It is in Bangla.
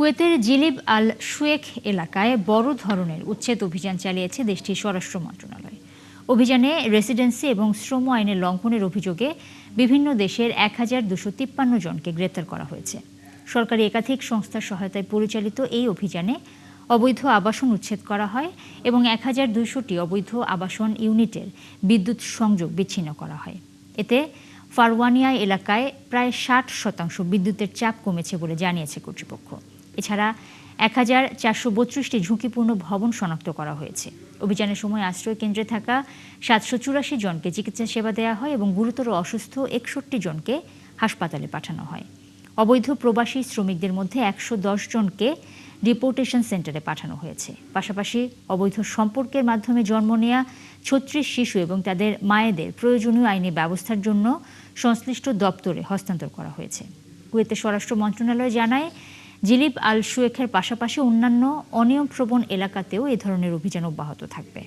কুয়েতের জিলিব আল শুয়েখ এলাকায় বড় ধরনের উচ্ছেদ অভিযান চালিয়েছে দেশটির স্বরাষ্ট্র মন্ত্রণালয়। অভিযানে রেসিডেন্সি এবং শ্রম আইনের লঙ্ঘনের অভিযোগে বিভিন্ন দেশের ১,২৫৩ জনকে গ্রেপ্তার করা হয়েছে। সরকারি একাধিক সংস্থার সহায়তায় পরিচালিত এই অভিযানে অবৈধ আবাসন উচ্ছেদ করা হয় এবং ১,২০০টি অবৈধ আবাসন ইউনিটের বিদ্যুৎ সংযোগ বিচ্ছিন্ন করা হয়। এতে ফারওয়ানিয়া এলাকায় প্রায় ৬০% বিদ্যুতের চাপ কমেছে বলে জানিয়েছে কর্তৃপক্ষ। এছাড়া ১,৪৩২টি ঝুঁকিপূর্ণ ভবন শনাক্ত করা হয়েছে। অভিযানের সময় আশ্রয় কেন্দ্রে থাকা ৭৮৪ জনকে চিকিৎসা সেবা দেওয়া হয় এবং গুরুতর অসুস্থ ৬১ জনকে হাসপাতালে পাঠানো হয়। অবৈধ প্রবাসী শ্রমিকদের মধ্যে ১১০ জনকে ডিপোর্টেশন সেন্টারে পাঠানো হয়েছে। পাশাপাশি অবৈধ সম্পর্কের মাধ্যমে জন্ম নেওয়া ৩৬ শিশু এবং তাদের মায়েদের প্রয়োজনীয় আইনি ব্যবস্থার জন্য সংশ্লিষ্ট দপ্তরে হস্তান্তর করা হয়েছে। কুয়েতের স্বরাষ্ট্র মন্ত্রণালয় জানায়, জিলিব আল শুয়েখের পাশাপাশি অন্যান্য অনিয়মপ্রবণ এলাকাতেও এ ধরনের অভিযান অব্যাহত থাকবে।